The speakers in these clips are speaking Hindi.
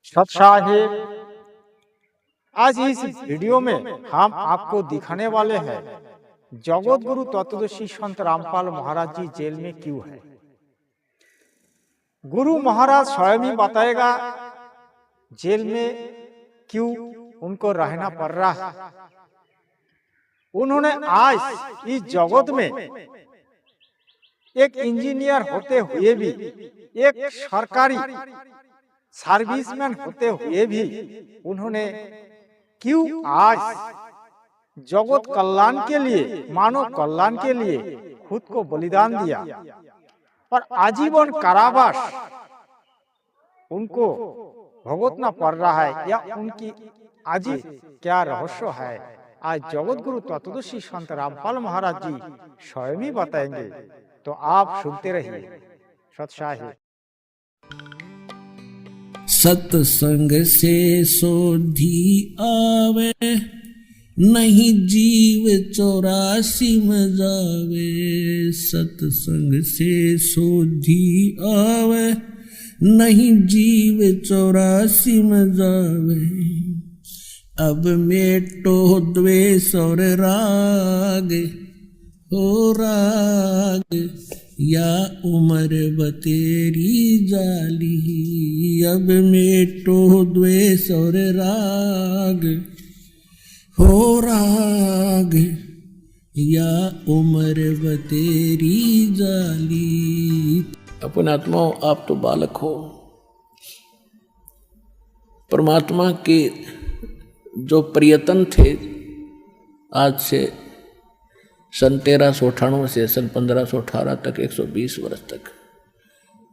सत साहिब, आज इस वीडियो में हम आपको दिखाने वाले हैं जगत गुरु तत्वदर्शी संत रामपाल महाराज जी जेल में क्यों है। गुरु महाराज स्वयं ही बताएगा जेल में क्यों उनको रहना पड़ रहा है। उन्होंने आज इस जगत में एक इंजीनियर होते हुए भी, एक सरकारी सर्विसमैन होते हुए भी उन्होंने क्यों आज जगत कल्याण के लिए, मानव कल्याण के लिए खुद को बलिदान दिया और आजीवन कारावास उनको भुगतना पड़ रहा है, या उनकी आज क्या रहस्य है, आज जगत गुरु तत्वदर्शी संत रामपाल महाराज जी स्वयं ही बताएंगे। तो आप सुनते रहिए। सत साहिब। सत्संग से सोधी आवे, नहीं जीव 84 में जावे। सत्संग से सोधी आवे, नहीं जीव 84 में जावे। अब मेटो द्वेष और राग हो राग, या उम्र बतेरी जाली। अब मेटो द्वेष और राग हो राग, या उम्र बतेरी जाली। अपने आत्माओं, आप तो बालक हो। परमात्मा के जो प्रयत्न थे आज से सन 1398 से सन 1518 तक 120 वर्ष तक,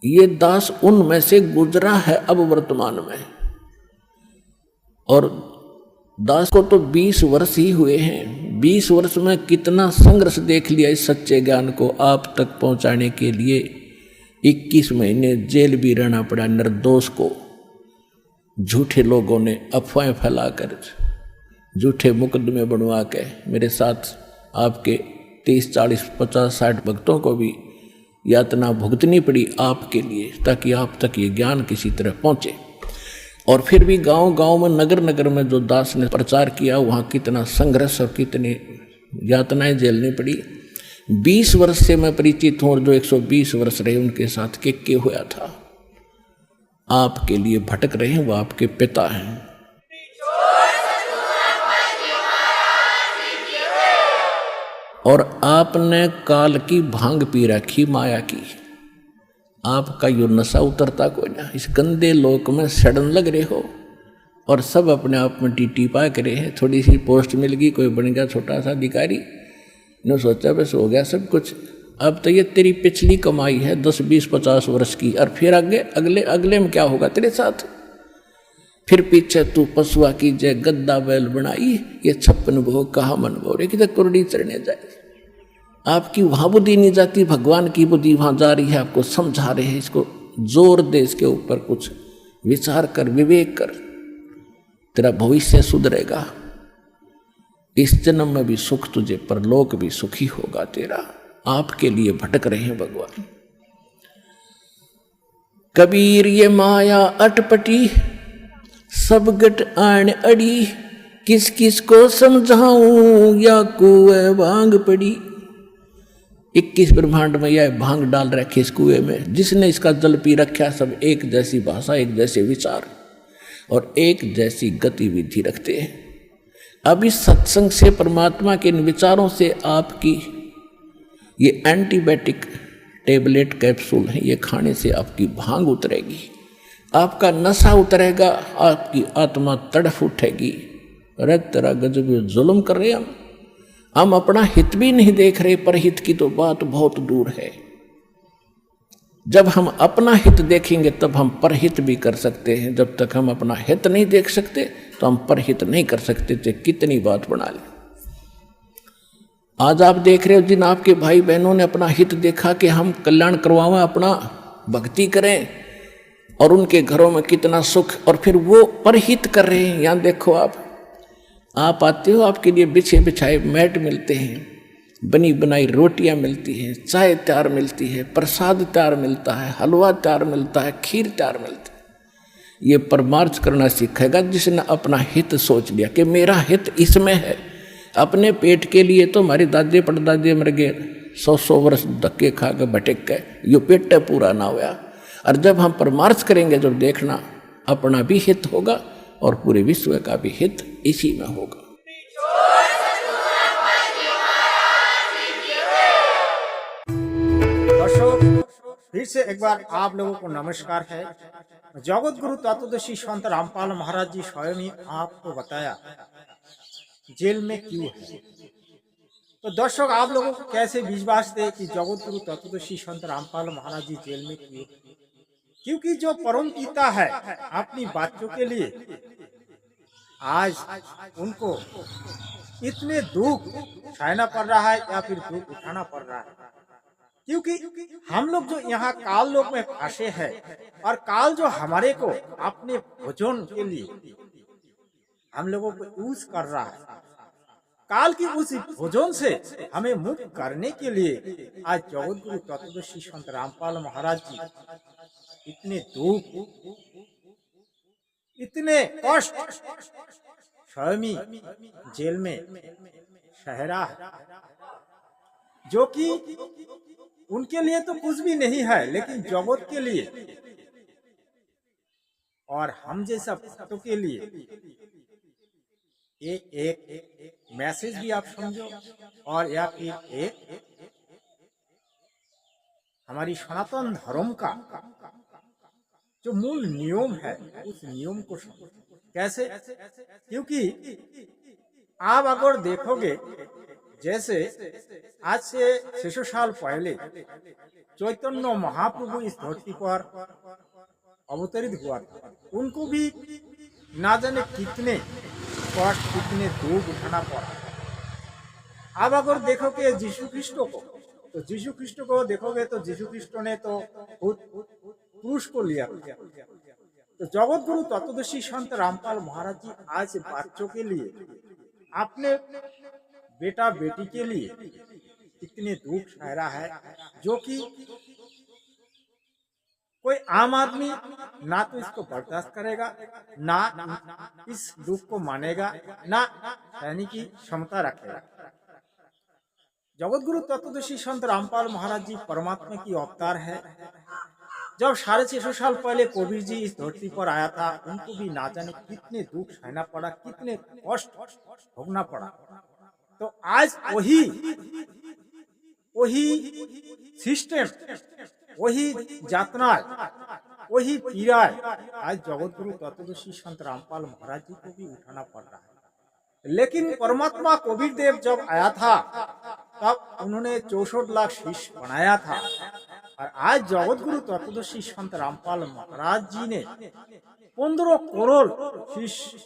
ये दास उनमें से गुजरा है अब वर्तमान में। और दास को तो 20 वर्ष ही हुए हैं। 20 वर्ष में कितना संघर्ष देख लिया इस सच्चे ज्ञान को आप तक पहुंचाने के लिए। 21 महीने जेल भी रहना पड़ा निर्दोष को। झूठे लोगों ने अफवाहें फैलाकर, झूठे मुकदमे बनवा के मेरे साथ आपके 30, 40, 50, 60 भक्तों को भी यातना भुगतनी पड़ी आपके लिए, ताकि आप तक ये ज्ञान किसी तरह पहुंचे। और फिर भी गांव गांव में, नगर नगर में जो दास ने प्रचार किया, वहाँ कितना संघर्ष और कितनी यातनाएं झेलनी पड़ी। 20 वर्ष से मैं परिचित हूँ, और जो 120 वर्ष रहे उनके साथ के हुआ था। आपके लिए भटक रहे हैं, वो आपके पिता हैं। और आपने काल की भांग पी रखी, माया की। आपका यो नशा उतरता कोई ना। इस गंदे लोक में सड़न लग रहे हो, और सब अपने आप में टीटी पा करे हैं। थोड़ी सी पोस्ट मिल गई, कोई बन गया छोटा सा अधिकारी, ने सोचा बस हो गया सब कुछ। अब तो ये तेरी पिछली कमाई है 10, 20, 50 वर्ष की, और फिर आगे अगले में क्या होगा तेरे साथ। फिर पीछे तू पशुआ की जय गद्दा बैल बनाई, ये 56 भोग कहा मन भोरे कि तक कुरडी चढ़ने जाए। आपकी वहां बुद्धि नहीं जाती, भगवान की बुद्धि वहां जा रही है। आपको समझा रहे हैं, इसको जोर दे, इसके ऊपर कुछ विचार कर, विवेक कर, तेरा भविष्य सुधरेगा। इस जन्म में भी सुख तुझे, परलोक भी सुखी होगा तेरा। आपके लिए भटक रहे हैं भगवान। कबीर ये माया अटपटी, सब गट आन अड़ी। किस किस को समझाऊं, या कुएं भांग पड़ी। 21 ब्रह्मांड में यह भांग डाल रखे इस कुएं में। जिसने इसका जल पी रखा, सब एक जैसी भाषा, एक जैसे विचार और एक जैसी गतिविधि रखते हैं। अब इस सत्संग से, परमात्मा के इन विचारों से आपकी ये एंटीबायोटिक टेबलेट कैप्सूल है, ये खाने से आपकी भांग उतरेगी, आपका नशा उतरेगा, आपकी आत्मा तड़फ उठेगी। अरे तेरा गजब जुल्म कर रहे हम अपना हित भी नहीं देख रहे, पर हित की तो बात बहुत दूर है। जब हम अपना हित देखेंगे तब हम परहित भी कर सकते हैं। जब तक हम अपना हित नहीं देख सकते तो हम परहित नहीं कर सकते, चाहे कितनी बात बना लें। आज आप देख रहे हो जिन आपके भाई बहनों ने अपना हित देखा कि हम कल्याण करवाएं, अपना भक्ति करें, और उनके घरों में कितना सुख, और फिर वो परहित कर रहे हैं। यहाँ देखो आप आते हो, आपके लिए बिछे बिछाए मैट मिलते हैं, बनी बनाई रोटियां मिलती हैं, चाय तैयार मिलती है, प्रसाद तैयार मिलता है, हलवा तैयार मिलता है, खीर तैयार मिलती है। ये परमार्थ करना सीखेगा जिसने अपना हित सोच लिया कि मेरा हित इसमें है। अपने पेट के लिए तो हमारी दादी परदादी मर गए, 100 वर्ष धक्के खा के भटक गए, यो पेट पूरा ना हुआ। और जब हम परमार्थ करेंगे तो देखना अपना भी हित होगा और पूरे विश्व का भी हित इसी में होगा। दर्शक, फिर से एक बार आप लोगों को नमस्कार है। जगत गुरु तत्वदर्शी संत रामपाल महाराज जी स्वयं ही आपको बताया जेल में क्यों है। तो दर्शक, आप लोगों को कैसे विश्वास दे कि जगत गुरु तत्वदर्शी संत रामपाल महाराज जी जेल में क्यों? क्योंकि जो परम पिता है अपनी बच्चों के लिए आज उनको इतने दुख सहना पड़ रहा है या फिर दुख उठाना पड़ रहा है। क्योंकि हम लोग जो यहाँ काल लोक में फंसे हैं और काल जो हमारे को अपने भोजन के लिए हम लोगों को यूज कर रहा है, काल की उस भोजन से हमें मुक्त करने के लिए आज जगत गुरु तत्वदर्शी संत रामपाल महाराज जी इतने दुख, इतने कष्ट स्वयं जेल में सह रहा है, जो कि उनके लिए तो कुछ भी नहीं है, लेकिन जगत के लिए और हम जैसा भक्तों के लिए एक मैसेज भी आप समझो, और या फिर एक हमारी सनातन धर्म का जो मूल नियम है उस नियम को समझो। कैसे? क्योंकि आप अगर देखोगे, जैसे आज से 600 साल पहले चैतन्य महाप्रभु इस धरती पर अवतरित हुआ था, उनको भी ना जाने कितने कष्ट, कितने दुख उठाना पड़ा। अब अगर देखोगे यीशु ख्रिस्ट को, तो यीशु ख्रिस्ट को देखोगे तो यीशु ख्रिस्ट ने तो क्रूस को लिया। तो जगत गुरु तत्वदर्शी संत रामपाल महाराज जी आज बच्चों के लिए, अपने बेटा बेटी के लिए इतने दुख सह रहा है, जो कि कोई आम आदमी ना तो इसको बर्दाश्त करेगा, ना इस दुख को मानेगा, ना सहने की क्षमता रखेगा। जगत गुरु तत्वदर्शी संत रामपाल महाराज जी परमात्मा की अवतार है। जब 650 साल पहले कबीर जी इस धरती पर आया था, उनको भी ना जाने कितने दुख सहना पड़ा, कितने कष्ट भोगना पड़ा। तो आज वही सिस्टम, वही यातना, वही पीड़ा आज जगत गुरु तत्वदर्शी संत रामपाल महाराज जी को भी उठाना पड़ रहा है। लेकिन परमात्मा कबीर देव जब आया था तब उन्होंने 64 लाख शिष्य बनाया था, और आज जगत गुरु तत्वदर्शी संत रामपाल महाराज जी ने 15 करोड़ शिष्य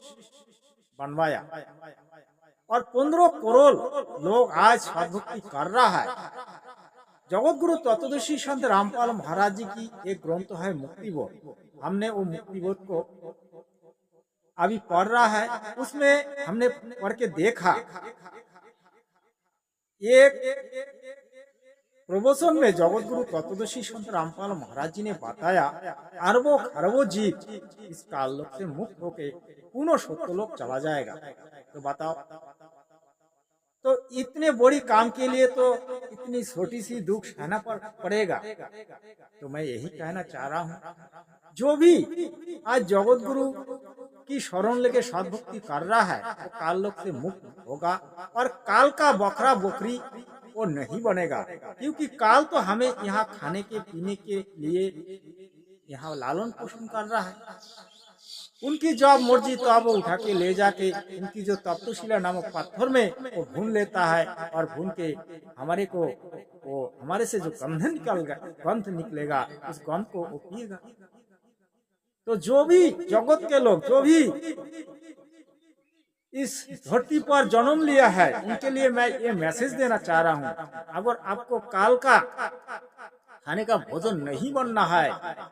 बनवाया, और 15 करोड़ लोग आज सद्भक्ति कर रहा है। जगत गुरु तत्वदर्शी संत रामपाल महाराज जी की एक ग्रंथ है मुक्तिबोध। हमने वो मुक्तिबोध को अभी पढ़ रहा है, उसमें हमने पढ़ के देखा, एक प्रवचन में जगत गुरु तत्वदर्शी संत रामपाल महाराज जी ने बताया, अरबों खरबों जीव इस काललोक से मुक्त होके पुनः सत्यलोक चला जाएगा। तो बताओ, तो इतने बड़ी काम के लिए तो इतनी छोटी सी दुख सहना पड़ेगा। तो मैं यही कहना चाह रहा हूँ, जो भी आज जगत गुरु की शरण लेके सद्भक्ति कर रहा है वो काल लोक से मुक्त होगा, और काल का बकरा बकरी वो नहीं बनेगा। क्योंकि काल तो हमें यहाँ खाने के पीने के लिए यहाँ लालन पोषण कर रहा है। उनकी जब मर्जी तो अब उठा के ले जाके उनकी जो तप्तशिला नामक पत्थर में वो भून लेता है, और भून के हमारे को वो हमारे से जो गंध निकलेगा उस गंध को वो पिएगा। तो जो भी जगत के लोग जो भी इस धरती पर जन्म लिया है, उनके लिए मैं ये मैसेज देना चाह रहा हूँ, अगर आपको काल का खाने का भोजन नहीं बनना है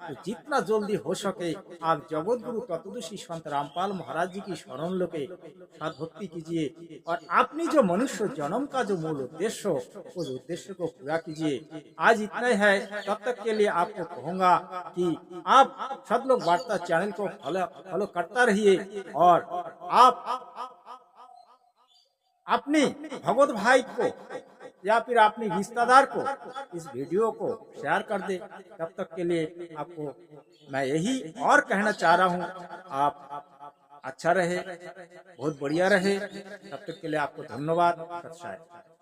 तो जितना जल्दी हो सके आप जगत गुरु तत्वदर्शी संत रामपाल महाराज जी की शरण लेके सद्भक्ति कीजिए और अपनी जो मनुष्य जन्म का जो मूल उद्देश्य उस उद्देश्य को पूरा कीजिए। आज इतना ही है, तब तक के लिए आपको कहूंगा कि आप सदलोक वार्ता चैनल को फॉलो करता रहिए और आप अपने भगवत भाई को या फिर अपने रिश्तेदार को इस वीडियो को शेयर कर दे। तब तक के लिए आपको मैं यही और कहना चाह रहा हूँ, आप अच्छा रहे, बहुत बढ़िया रहे। तब तक के लिए आपको धन्यवाद। सत श्री अकाल।